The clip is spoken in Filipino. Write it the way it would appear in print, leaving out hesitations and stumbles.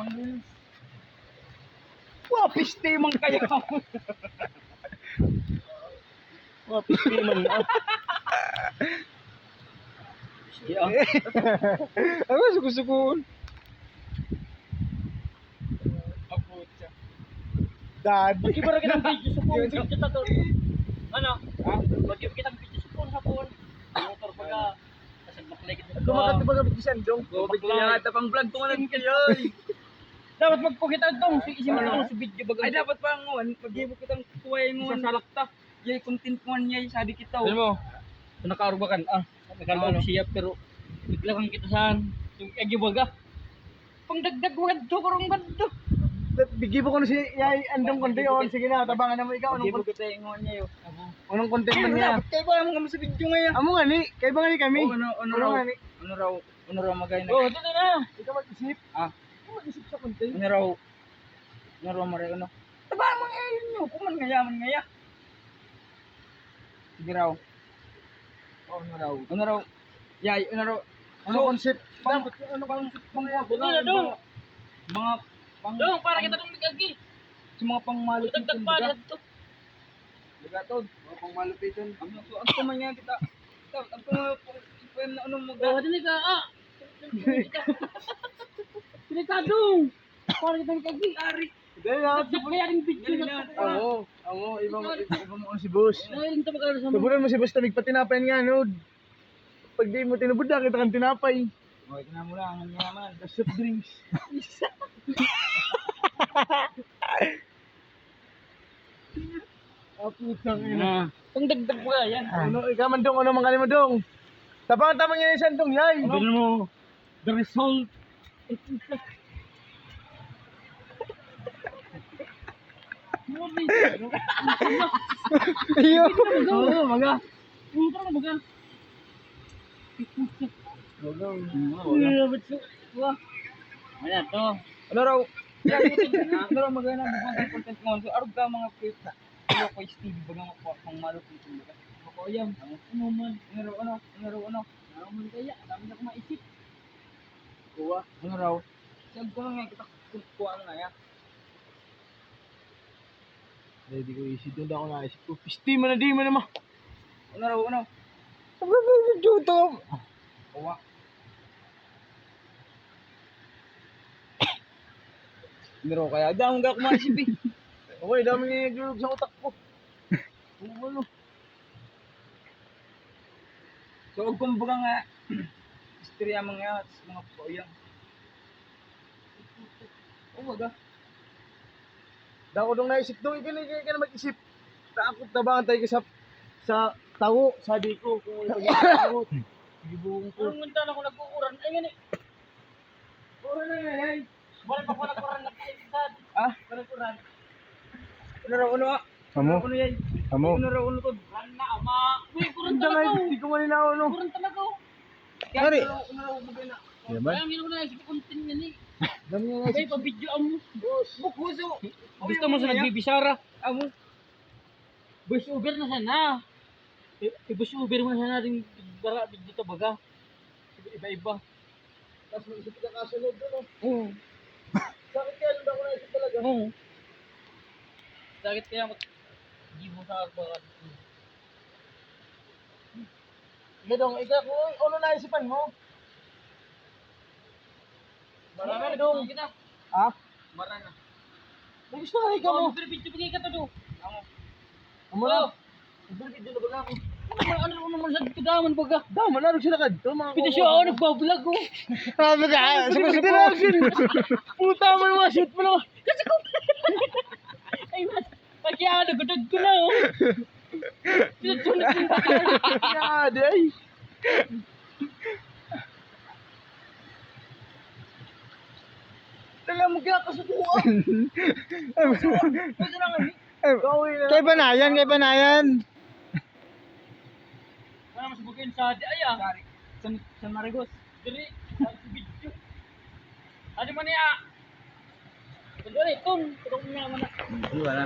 Pang-reels. Wah, piste man kayo. Wah, pisti man. Yeah. Ano suko-sukon? Abutsa. Dad. Magkibara kita ng video sa phone. Video ta to. Ano? Ha? Magkibara kita ng video sa phone hapon. Motor pagka kasag baklay kita. Kumakat ba kami sa Andong? Bigla ata pang vlog tungan kayo. Dapat magpakita tong si isin mo sa video baga. Ay dapat pa ngon, pag-ibo kitang tuway ngon. Sa salakta. Yay content mo niya sabi kita. Alam mo. Nakaarbakan nakalbo siya pero bigla kita saan. Yung agibaga. Pangdagdag wad to karong badto. Bigibo ko na si Yay Andong konti on. Sige na, tabangan na mo ikaw. Anong kita ingon niya yo. Anong content man niya? Kaya ba mo kami sa video ngayon? Amo nga ni, kay ba nga ni kami? Ano raw magay na. Oh, dito na. Ikaw mag-isip. Ikaw mag-isip sa content. Ano raw maray ano. Taba mo ngayon nyo, kuman ngayaman ngaya. Sige raw. Ano raw? Yay, ano raw? Ano concept? Ano bang mga pang para kita tong ligagi. Sa mga pangmalupit. Dagdag pa dito. Ligatod, mga pangmalupiton. Ang tumanya kita. Ang pang na ano mo. Oh, dili ka. Delikado. Para kita ligagi. Ari. Dahil na. Kaya ring video na. Amo, iba mo si boss. Nahiling ta magkano sa mo. Tubunan mo si boss tamig patinapay nga no. Pag di mo tinubod na kita kang tinapay. Okay, kina mo lang ang yaman. Soft drinks. Putang ina. Ang dagdag mo yan. Ano, ikaw man dong, ano mga mo dong? Tapang-tapang yan yung sandong yay. Ano mo? The result. Iyo. Oo, maga. Puta na maga. Wah. Ayan to. Ano raw? Ano raw magana mga content mo? Arog ka mga clip na. Ano ko Steve baga mo pang malupit mo ka. Ako yan. Ano man? Ano man kaya? Dami na ko maisip. Kuha. Ano raw? Sag ko nga kita kuha na ya. Hindi ko isip doon ako naisip ko. Pisti mo na di mo naman. Ano raw? Ano? YouTube. Kuha. Pero kaya dami ka kumaisip eh. Okay, dami nga nagulog sa utak ko. Ano? So, kumbaga nga, istorya mga poyang. Umaga. Dako dong naisip dong, ikaw na mag-isip. Takot na ba tayo sa tawo, sabi ko. Kung wala takot. Gibuong ko. Anong munta na ako nag-uuran? Ay, nga ni. Ora na nga yan. Wala pa ko nag-uran na kaisad. Nag-uran. Ano raw, ano ah? Amo? Ano yan? Amo? Ano raw, ano to? Ran na, ama. Uy, kuran Hindi talaga. hindi ko maninaw, no? Kuran talaga. Pare. Ano raw, magana. Yan ba? Kaya nga na isip ko content yan eh. Dami nga Kaya naisip. pa-video mo. Bukuso. Gusto mo sa nagbibisara? Amo. Voice over na sana. I-voice over mo na sana rin bara dito baga. Iba-iba. Tapos mag-isip ka kasunod doon, no? Oo. Bakit kaya doon ako naisip talaga? Oo. Sakit kaya hindi mo sa agbakan. Hindi dong, ikaw kung ano naisipan mo? Marami na dong kita. Ha? Marana. May gusto ka ikaw mo. Video bigay ka to do. Amo. Amo na. Video na ba ako? Ano naman sa kadaman baga? Dama, narog sila ka. Pito siya ako nagbablog ko. Sabi ka, puta mo naman, shoot mo naman. Kasi ko. Ay mas. Pagkaya nagudod ko na oh. Sunod yung Yada ay. Tala mo kaya kasukuan. Pwede na nga eh. Kay Banayan, kay Banayan. Wala mas bukin sa di ay ah. San Marigos. Dili sa video. Adi man niya. Ito rin, itong. Itong mga mana. Wala.